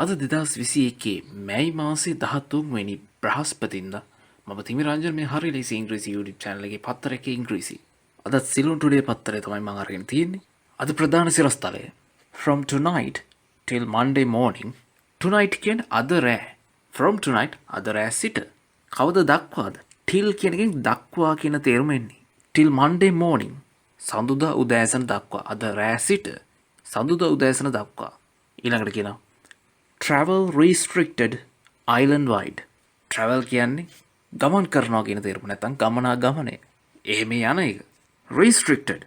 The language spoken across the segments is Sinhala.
අද 2021 මැයි මාසේ 13 වෙනි බ්‍රහස්පතින්දා මම තිමිරංජන් මේ හරි ලේසි ඉංග්‍රීසි YouTube channel එකේ පත්තරයේ ඉංග්‍රීසි. අද සිලොන් ටුඩේ පත්තරේ තමයි මම අරගෙන තියෙන්නේ. අද ප්‍රධාන සිරස්තලය from tonight till Monday morning. tonight කියන්නේ අද රෑ. from tonight අද රෑ සිට. කවද දක්වාද? till කියන එකෙන් දක්වා කියන තේරුම එන්නේ. till Monday morning සඳුදා උදෑසන දක්වා අද රෑ සිට සඳුදා උදෑසන දක්වා. ඊළඟට කියනවා travel restricted island wide. travel කියන්නේ ගමන් කරනවා කියන තේරුම නැත්නම් ගමනාගමනය. එහෙම යන එක. restricted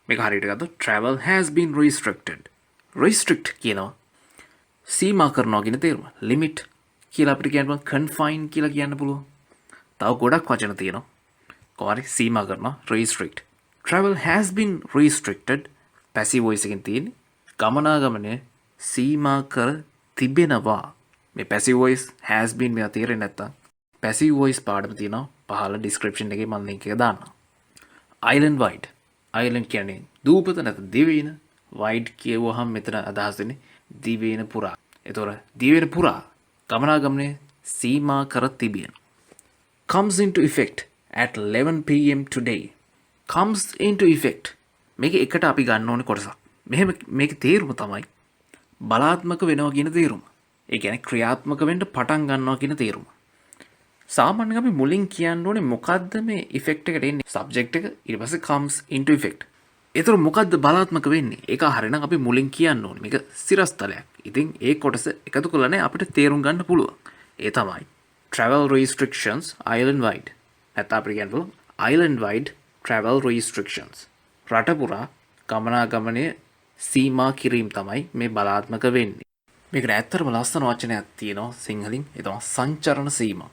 මේක හරියට ගත්තොත් travel has been restricted. restrict කියනවා සීමා කරනවා කියන තේරුම. limit කියලා අපිට කියන්න පුළුවන් confine කියලා කියන්න පුළුවන්. තව ගොඩක් වචන තියෙනවා. කොහරි සීමා කරනවා restrict. travel has been restricted passive voice එකෙන් තියෙන්නේ ගමනාගමනය සීමා කර තිබෙනවා. මේ passive voice has been මේවා තේරෙන්නේ නැත්තම් passive voice පාඩම තියෙනවා පහළ description එකේ මම link එක දාන්නම්. island wide. island කියන්නේ දූපත නැත්නම් දිවයින. wide කියවුවහම මෙතන අදහස් වෙන්නේ දිවයින පුරා. ඒතොර දිවයින පුරා ගමනාගමනය සීමා කර තිබෙන. comes into effect at 11 pm today. comes into effect මේක එකට අපි ගන්න ඕනේ කොටසක්. මෙහෙම මේක තේරුම තමයි බලාත්මක වෙනවා කියන තේරුම. ඒ කියන්නේ ක්‍රියාත්මක වෙන්න පටන් ගන්නවා කියන තේරුම. සාමාන්‍යයෙන් අපි මුලින් කියන්න ඕනේ මොකද්ද මේ ඉෆෙක්ට් එකට එන්නේ? සබ්ජෙක්ට් එක ඊට පස්සේ comes into effect. ඒතර මොකද්ද බලාත්මක වෙන්නේ? ඒක හරියනම් අපි මුලින් කියන්න ඕනේ. මේක සිරස්තලයක්. ඉතින් ඒ කොටස එකතු කළානේ අපිට තේරුම් ගන්න පුළුවන්. ඒ තමයි travel restrictions island wide. නැත්නම් අපිට කියන්න පුළුවන් island wide travel restrictions. රට පුරා ගමනාගමනය සීමා කිරීම තමයි මේ බලාත්මක වෙන්නේ. මේකට ඇත්තටම ලස්සන වචනයක් තියෙනවා සිංහලින්. ඒ තමයි සංචරණ සීමා.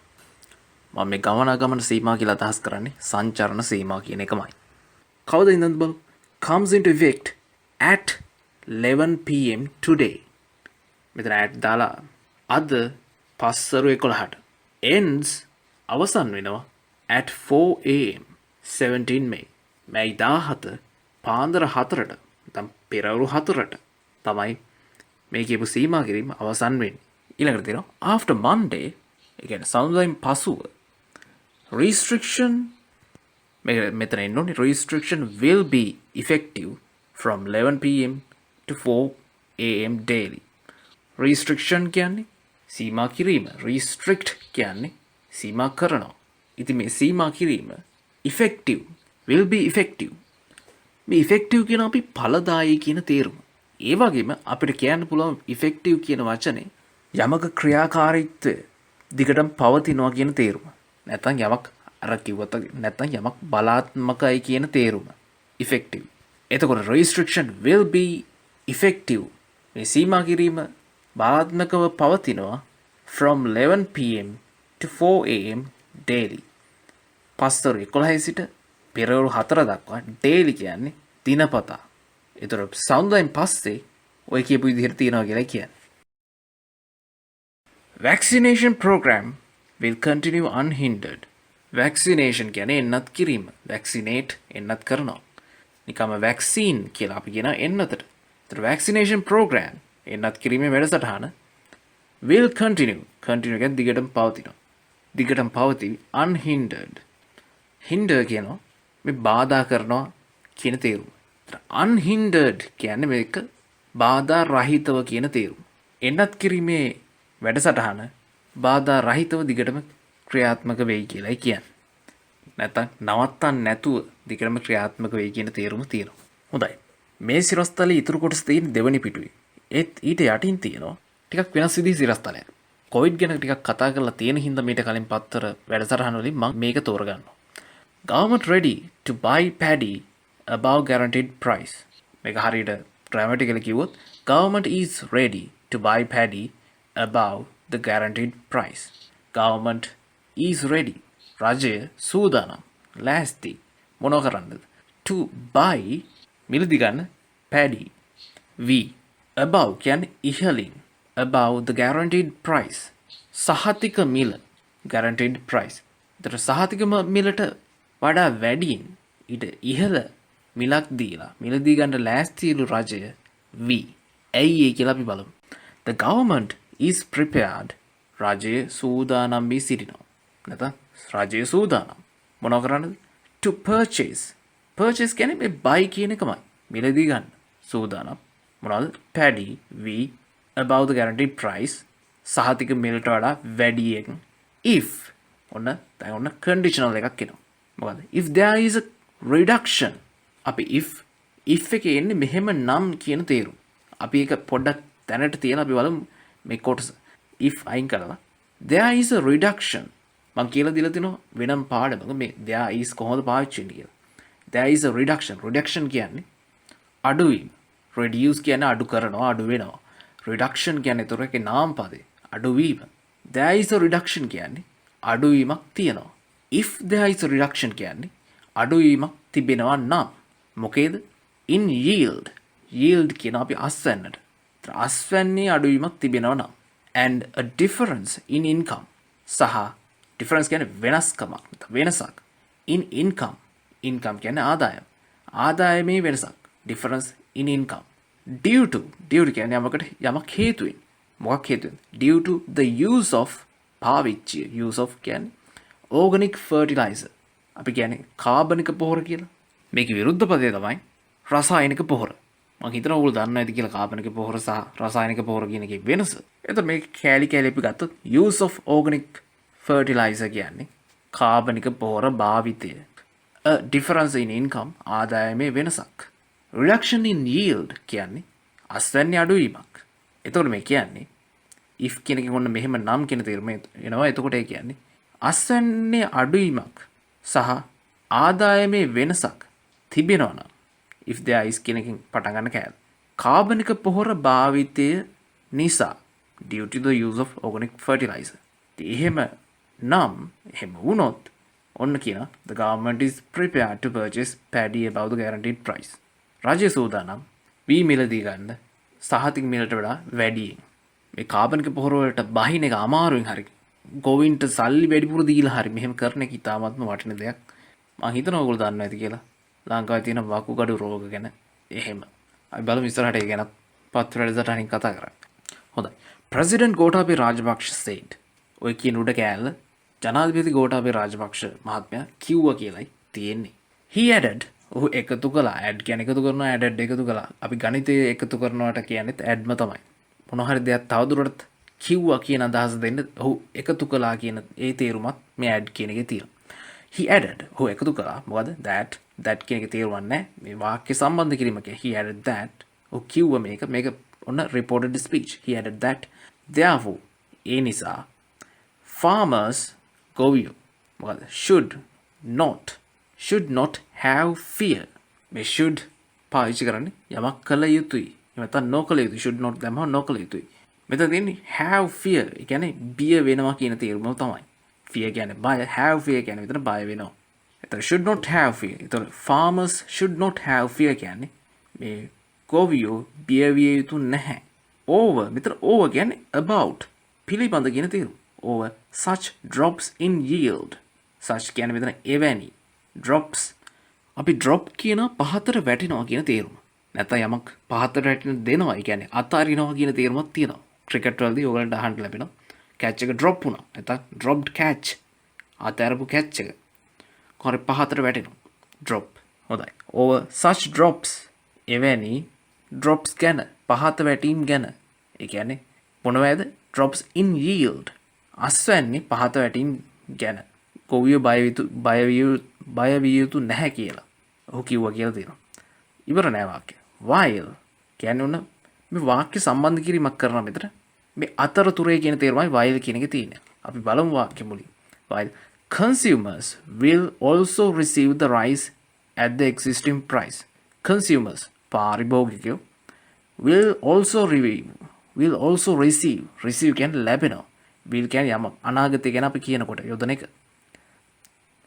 මම මේ ගමනාගමන සීමා කියලා අදහස් කරන්නේ සංචරණ සීමා කියන එකමයි. කවද ඉඳන්ද බලමු. comes into effect at 11 pm today. මෙතන at දාලා අද පස්වරු 11ට. ends අවසන් වෙනවා at 4 am 17 May. May 17 පාන්දර 4ට නැත්නම් පෙරවරු 4ට තමයි මේ කියපු සීමා කිරීම අවසන් වෙන්නේ. ඊළඟට තියෙනවා after Monday. ඒ කියන්නේ සඳුදායින් පසුව restriction මෙතන එන්නේ restriction will be effective from 11 pm to 4 am daily. restriction කියන්නේ සීමා කිරීම. restrict කියන්නේ සීමා කරනවා. ඉතින් මේ සීමා කිරීම effective will be effective. මේ effective කියන අපි ඵලදායී කියන තේරුම. ඒ වගේම අපිට කියන්න පුළුවන් effective කියන වචනේ යමක ක්‍රියාකාරීත්වය දිගටම පවතිනවා කියන තේරුම. නැත්නම් යමක් අර කිව්වොත් නැත්නම් යමක් බලාත්මකයි කියන තේරුම. effective. එතකොට restriction will be effective. මේ සීමා කිරීම බලාත්මකව පවතිනවා from 11 pm to 4 am daily. පස්වරු 11 සිට පෙරවරු 4 දක්වා daily කියන්නේ දිනපතා. ඒතර සඳුදායින් පස්සේ ඔය කියපු විදිහට තියනවා කියලා කියන්නේ. Vaccination program will continue unhindered. Vaccination කියන්නේ එන්නත් කිරීම. Vaccinate එන්නත් කරනවා. නිකම්ම vaccine කියලා අපි කියන එන්නතට. ඒතර vaccination program එන්නත් කිරීමේ වැඩසටහන will continue. continue කියන්නේ දිගටම පවතිනවා. දිගටම පවතී unhindered. hinder කියනවා මේ බාධා කරනවා කියන තේරුම. unhindered කියන්නේ මේක බාධා රහිතව කියන තේරුම. එන්නත් කිරීමේ වැඩසටහන බාධා රහිතව දිගටම ක්‍රියාත්මක වෙයි කියලායි කියන්නේ. නැත්තම් නවත්තන්න නැතුව දිගටම ක්‍රියාත්මක වෙයි කියන තේරුම තියෙනවා. හොඳයි. මේ සිරස්තලයේ ඉතුරු කොටස තියෙන දෙවනි පිටුවේ. ඒත් ඊට යටින් තියෙනවා ටිකක් වෙනස් විදිහේ සිරස්තලයක්. කොවිඩ් ගැන ටිකක් කතා කරලා තියෙන හින්දා මීට කලින් පත්තර වැඩසටහන වලින් මම මේක තෝරගන්නවා. Government ready to buy paddy above guaranteed price. මේක හරියට grammatically කිව්වොත් government is ready to buy paddy above the guaranteed price. Government is ready. රජය සූදානම් ලෑස්ති මොනව කරන්නද? to buy මිලදී ගන්න paddy. we above කියන්නේ ඉහළින් above the guaranteed price. සහතික මිල guaranteed price. ඒතර සහතික මිලට වඩා වැඩියෙන් ඊට ඉහළ මිලක් දීලා මිලදී ගන්න ලෑස්තිලු රජය we. ඇයි ඒ කියලා අපි බලමු. The government is prepared. රජය සූදානම් වී සිටිනවා. නැත්නම් රජය සූදානම්. මොනව කරන්නද? To purchase. Purchase කියන්නේ මේ buy කියන එකමයි. මිලදී ගන්න. සූදානම්. මොනවද? Paddy wheat above the guaranteed price. සහතික මිලට වඩා වැඩියෙන් if දැන් ඔන්න conditional එකක් එනවා. මොකද? If there is a reduction. අපි if එකේ එන්නේ මෙහෙම නම් කියන තේරුම. අපි ඒක පොඩ්ඩක් දැනට තියලා අපි බලමු මේ කොටස. if අයින් කරලා there is a reduction. මම කියලා දීලා තිනවා වෙනම පාඩමක මේ there is කොහොමද පාවිච්චි වෙන්නේ කියලා. there is a reduction. reduction කියන්නේ අඩුවීම. reduce කියන්නේ අඩු කරනවා, අඩු වෙනවා. reduction කියන්නේ ඒතර එකේ නාම පදේ අඩුවීම. there is a reduction කියන්නේ අඩුවීමක් තියෙනවා. if there is a reduction කියන්නේ අඩුවීමක් තිබෙනවා නම් මොකේද? in yield. yield කියන අපි අස්වැන්නට. අස්වැන්නේ අඩුවීමක් තිබෙනවා නම් and a difference in income. සහ difference කියන්නේ වෙනස්කමක්, වෙනසක්. in income. income කියන්නේ ආදායම. ආදායමේ වෙනසක්. difference in income. due to කියන්නේ යමක් හේතුවෙන්. මොකක් හේතුවෙන්? due to the use of පාවිච්චිය. use of කියන්නේ organic fertilizer. අපි කියන්නේ කාබනික පොහොර කියලා. මේකේ විරුද්ධ පදේ තමයි රසායනික පොහොර. මම හිතනවා ඔයගොල්ලෝ දන්නවා ඇති කියලා කාබනික පොහොර සහ රසායනික පොහොර කියන එකේ වෙනස. එතකොට මේ කැලි අපි ගත්තොත් use of organic fertilizer කියන්නේ කාබනික පොහොර භාවිතය. A difference in income ආදායමේ වෙනසක්. reduction in yield කියන්නේ අස්වැන්නේ අඩුවීමක්. එතකොට මේ කියන්නේ if කියන එකෙන් ඔන්න මෙහෙම නම් කියන තේරුම එනවා. එතකොට ඒ කියන්නේ අස්වැන්නේ අඩුවීමක් සහ ආදායමේ වෙනසක් තිබෙනවා නම් if there is කියන එකෙන් පටන් ගන්න කෑල්ල. කාබනික පොහොර භාවිතය නිසා due to the use of organic fertilizer. එහෙම වුණොත් ඔන්න කියන the government is prepared to purchase paddy above the guaranteed price. රජය සූදානම් වී මිලදී ගන්න සහතික මිලට වඩා වැඩියෙන්. මේ කාබනික පොහොර වලට බහින එක අමාරුවෙන් හරි ගොවින්ට සල්ලි වැඩිපුර දීලා හරි මෙහෙම කරන එක ඉතාමත්ම වටින දෙයක්. මම හිතනවා ඔයගොල්ලෝ දන්නවා ඇති කියලා. ලංකාවේ තියෙන වකුගඩු රෝග ගැන එහෙම. අපි බලමු ඉස්සරහට ඒ ගැන පත්‍ර වැඩසටහනින් කතා කරන්න. හොඳයි. President Gotabaya Rajapaksa said. ඔය කියන උඩ කෑල්ල ජනාධිපති ගෝඨාභය රාජපක්ෂ මහත්මයා කිව්වා කියලායි තියෙන්නේ. He added ඔහු එකතු කළා. add කියන්නේ එකතු කරනවා, added එකතු කළා. අපි ගණිතයේ එකතු කරනවට කියන්නේත් addම තමයි. මොන හරි දෙයක් තවදුරටත් කිව්වා කියන අදහස දෙන්න ඔහු එකතු කළා කියන ඒ තේරුමත් මේ add කියන එකේ තියෙනවා. He added ඔහු එකතු කළා. මොකද that කියන එකේ තේරුමක් නැහැ. මේ වාක්‍ය සම්බන්ධ කිරීමක he added that ඔහු කිව්වා මේක ඔන්න reported speech. He added that therefore ඒ නිසා farmers ගොවියෝ මොකද should not have fear. මේ should පාවිච්චි කරන්නේ යමක් කළ යුතුයි. එහෙම නැත්නම් නොකළ යුතුයි. should not දැම්මම නොකළ යුතුයි. මෙතන තියෙන්නේ have fear. ඒ කියන්නේ බිය වෙනවා කියන තේරුම තමයි. fear කියන්නේ බය, have fear කියන්නේ විතර බය වෙනවා. එතන should not have fear. එතන farmers should not have fear කියන්නේ මේ ගොවියෝ බිය විය යුතු නැහැ. over මෙතන over කියන්නේ about පිළිබඳ කියන තේරුම. over such drops in yield. such කියන්නේ මෙතන එවැනි drops අපි drop කියන පහතට වැටෙනවා කියන තේරුම. නැත්නම් යමක් පහතට වැටෙන දෙනවා. ඒ කියන්නේ අතාරිනවා කියන තේරුමක් තියෙනවා. ක්‍රිකට් වලදී ඔයගලන්ට අහන්න ලැබෙනවා. catch එක drop වුණා. නැත්නම් dropped catch. අතාරපු catch එක. කොහරි පහතට වැටෙනවා. drop. හොඳයි. over such drops එවැනි drops ගැන පහත වැටීම් ගැන. ඒ කියන්නේ මොනවද? drops in yield. අස්වැන්නේ පහත වැටීම් ගැන ගොවියෝ බය විය යුතු නැහැ කියලා ඔහු කිව්වා කියලා තියෙනවා. ඉවර නෑ වාක්‍ය. while කියන්නේ උන මේ වාක්‍ය සම්බන්ධ කිරීමක් කරනවා මෙතන. මේ අතරතුරේ කියන තේරුමයි while කියන එකේ තියෙන්නේ. අපි බලමු වාක්‍ය මුලින්. while consumers will also receive the rise at the existing price. consumers පාරිභෝගිකයෝ will also receive කියන්නේ ලැබෙනවා. will කියන්නේ යම අනාගතය ගැන අපි කියනකොට යොදන එක.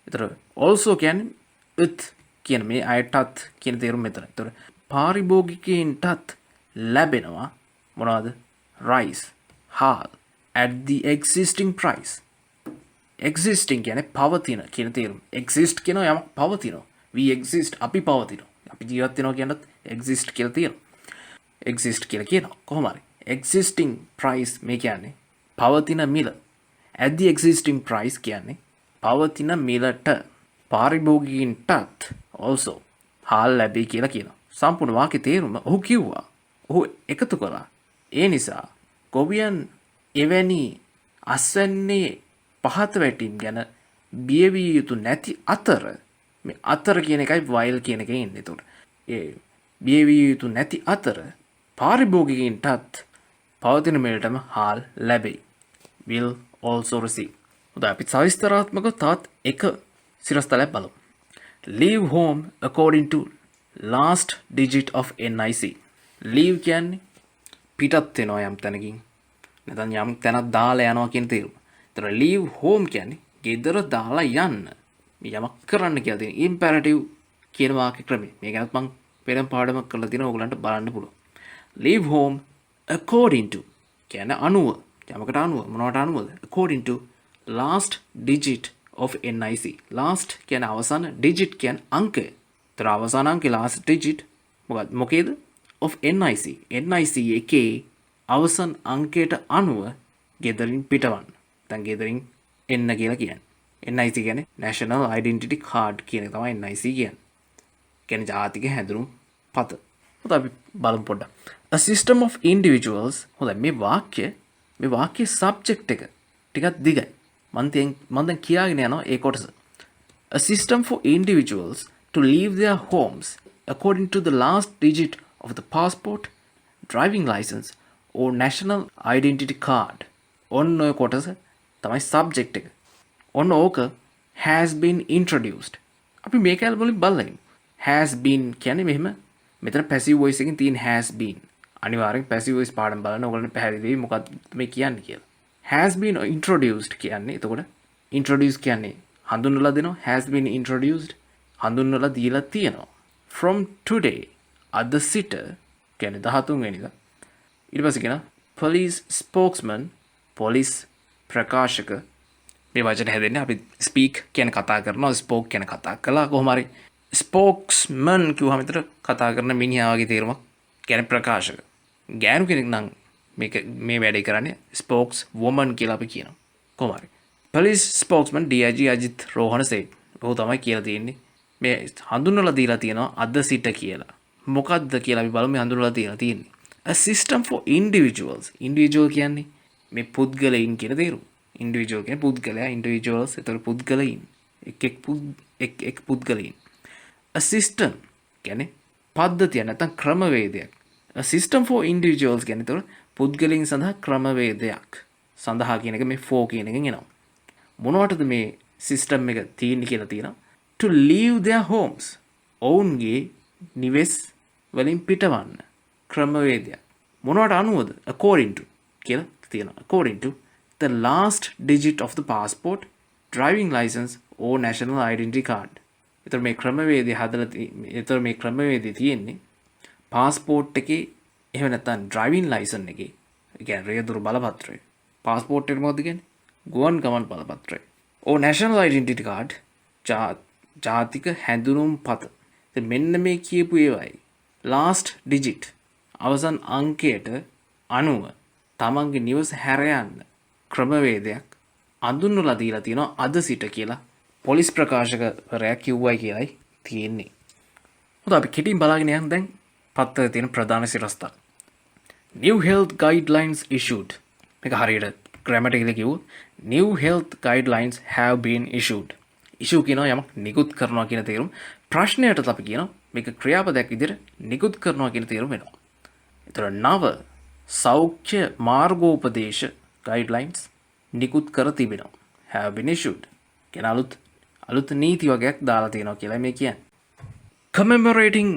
ඒතර also කියන්නේ with කියන මේ අයටත් කියන තේරුම මෙතන. ඒතර පාරිභෝගිකයන්ටත් ලැබෙනවා මොනවද? rise හාල් at the existing price. existing කියන්නේ පවතින කියන තේරුම. exist කියන යම පවතිනවා. we exist අපි පවතිනවා. අපි ජීවත් වෙනවා කියනත් exist කියලා තියෙනවා. exist කියලා කියනවා. කොහොම හරි existing price මේ කියන්නේ පවතින මිල. at the existing price කියන්නේ පවතින මිලට පාරිභෝගිකයින්ටත් also හාල් ලැබේ කියලා කියනවා. සම්පූර්ණ වාක්‍යයේ තේරුම ඔහු කිව්වා. ඔහු එකතු කළා. ඒ නිසා ගොවියන් එවැනි අස්වැන්නේ පහත වැටීම් ගැන බියවිය යුතු නැති අතර මේ අතර කියන එකයි while කියන එකේ ඉන්නේ. එතකොට ඒ බියවිය යුතු නැති අතර පාරිභෝගිකයින්ටත් පවතින මිලටම හාල් ලැබේ. will also receive. හොඳයි අපි සවිස්තරාත්මකව තවත් එක සිරස්තලයක් බලමු. leave home according to last digit of NIC. leave කියන්නේ පිටත් වෙනවා යම් තැනකින්. නැත්නම් යම් තැනක් දාලා යනවා කියන තේරුම. ඒතර leave home කියන්නේ ගෙදර දාලා යන්න. මේ යමක් කරන්න කියලා තියෙන imperative කියන වාක්‍ය ක්‍රමය. මේ ගැනත් මම වෙනම පාඩමක් කරලා තියෙනවා ඕගලන්ට බලන්න පුළුවන්. leave home according to කියන්නේ අනුව. යමකට අනුව මොනවට අනුවද? according to last digit of NIC. last කියන්නේ අවසාන, digit කියන්නේ අංකය. ඒතර අවසාන අංකේ last digit මොකේද? of NIC. NIC එකේ අවසන් අංකයට අනුව ගෙදරින් පිටවන්න. දැන් ගෙදරින් එන්න කියලා කියන්නේ. NIC කියන්නේ National Identity Card කියන එක තමයි NIC කියන්නේ. කියන්නේ ජාතික හැඳුනුම් පත. හොඳයි අපි බලමු පොඩ්ඩක්. A system of individuals. හොඳයි මේ වාක්‍ය subject එක ටිකක් දිගයි. මම දැන් කියාගෙන යනවා ඒ කොටස. A system for individuals to leave their homes according to the last digit of the passport, driving license or national identity card. ඔන්න ඔය කොටස තමයි subject එක. ඔන්න ඕක has been introduced. අපි මේක වලින් බලමු. has been කියන්නේ මෙහෙම මෙතන passive voice එකකින් තියෙන has been. අනිවාර්යෙන් passive voice පාඩම් බලන්න ඕගොල්ලන්ට පැහැදිලි වෙයි මොකක්ද මේ කියන්නේ කියලා. has been introduced කියන්නේ එතකොට introduce කියන්නේ හඳුන්වලා දෙනවා. has been introduced හඳුන්වලා දීලා තියෙනවා. from today අද සිට කියන්නේ 13 වෙනිදා. ඊට පස්සේ කියන police spokesman police ප්‍රකාශක මේ වචන හැදෙන්නේ අපි speak කියන කතා කරනවා spoke කියන කතා කළා කොහොම හරි spokesman කිව්වම විතර කතා කරන මිනිහා වගේ තේරුමක් කියන්නේ ප්‍රකාශක. ගෑනු කෙනෙක් නම් මේක මේ වැඩේ කරන්නේ spokeswoman කියලා අපි කියනවා. කොහොම හරි police spokesman DIG Ajith Rohana සේත්. ඔහු තමයි කියලා තියෙන්නේ. මේ හඳුන්වලා දීලා තියෙනවා අද සිට කියලා. මොකද්ද කියලා අපි බලමු මේ හඳුන්වලා දීලා තියෙන්නේ. A system for individuals. individual කියන්නේ මේ පුද්ගලයින් කියන තේරුම. individual කියන්නේ පුද්ගලයා, individuals ඒතර පුද්ගලයින්. එක් පුද්ගලයින්. A system කියන්නේ පද්ධතිය නැත්නම් ක්‍රමවේදයක්. A system for individuals කියන්නේ ඒතර පුද්ගලයින් සඳහා ක්‍රමවේදයක්. සඳහා කියන එක මේ for කියන එකෙන් එනවා. මොනවටද මේ system එක තියෙන්නේ කියලා තියෙනවා. To leave their homes. ඔවුන්ගේ නිවෙස් වලින් පිටවන්න ක්‍රමවේදයක්. මොනවට අනුවද? according to කියලා තියෙනවා. according to the last digit of the passport, driving license or national identity card. ඒතර මේ ක්‍රමවේදය තියෙන්නේ passport එකේ එහෙම නැත්නම් driving license එකේ. ඒ කියන්නේ රියදුරු බලපත්‍රය. passport එක මොකද්ද කියන්නේ? ගුවන් ගමන් බලපත්‍රය. or national identity card ජාතික හැඳුනුම් පත. මෙන්න මේ කියපු ඒවායි last digit අවසන් අංකයට අනුව තමන්ගේ නිවස හැර යන්න ක්‍රමවේදයක් අඳුන්වලා දීලා තියෙනවා අද සිට කියලා පොලිස් ප්‍රකාශකවරයා කිව්වයි කියලායි තියෙන්නේ. හොඳයි අපි කෙටියෙන් බලාගෙන යන්න දැන් පත්තරේ තියෙන ප්‍රධාන සිරස්තල. New health guidelines issued. මේක හරියට grammatically කිව්වොත් new health guidelines have been issued. issue කියනවා යමක් නිකුත් කරනවා කියන තේරුම. ප්‍රශ්නයටත් අපි කියනවා මේක ක්‍රියාපදයක් විදිහට නිකුත් කරනවා කියන තේරුම වෙනවා. ඒතර නව සෞඛ්‍ය මාර්ගෝපදේශ guidelines නිකුත් කර තිබෙනවා. have been issued. කියන අලුත් නීති වගේක් දාලා තියෙනවා කියලා මේ කියන්නේ. commemorating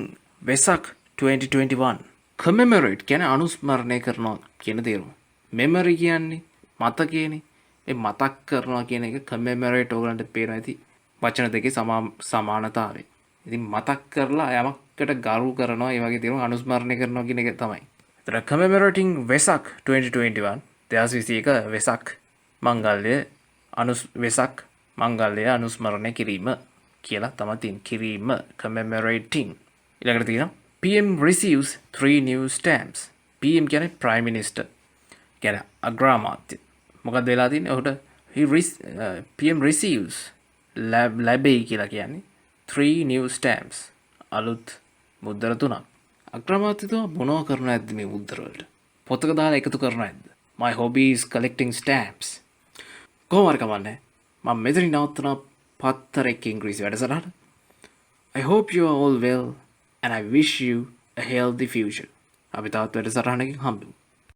Vesak 2021. commemorate කියන්නේ අනුස්මරණය කරනවා කියන තේරුම. memory කියන්නේ මතකයනේ. මේ මතක් කරනවා කියන එක commemorate ඕගලන්ට පේනවා ඇති වචන දෙකේ සමානතාවය. ඉතින් මතක් කරලා යමකට ගරු කරනවා ඒ වගේ දේවල් අනුස්මරණය කරනවා කියන එක තමයි. ඒතර commemorating Vesak 2021 2021 වෙසක් මංගල්‍ය අනුස්මරණය කිරීම කියලා තමයි තියෙන්නේ. කිරීම commemorating. ඊළඟට තියෙනවා PM receives 3 new stamps. PM කියන්නේ ප්‍රයිම් මිනිස්ටර්. කියන්නේ අග්‍රාමාත්‍ය. මොකක්ද වෙලා තියෙන්නේ? ඔහුට PM receives ලැබෙයි කියලා කියන්නේ 3 new stamps. අලුත් මුද්දර 3ක්. අග්‍රාමාත්‍යතුමා මොනවා කරන ඇද්ද මේ මුද්දර වලට? පොතක දාලා එකතු කරන ඇද්ද? My hobby is collecting stamps. කොහොම හරි කමන්නේ. මම මෙතනින් නවත්තනවා පත්තරෙක් ඉංග්‍රීසි වැඩසටහන. I hope you are all well and I wish you a healthy future. අපි තවත් වැඩසටහනකින් හම්බෙමු.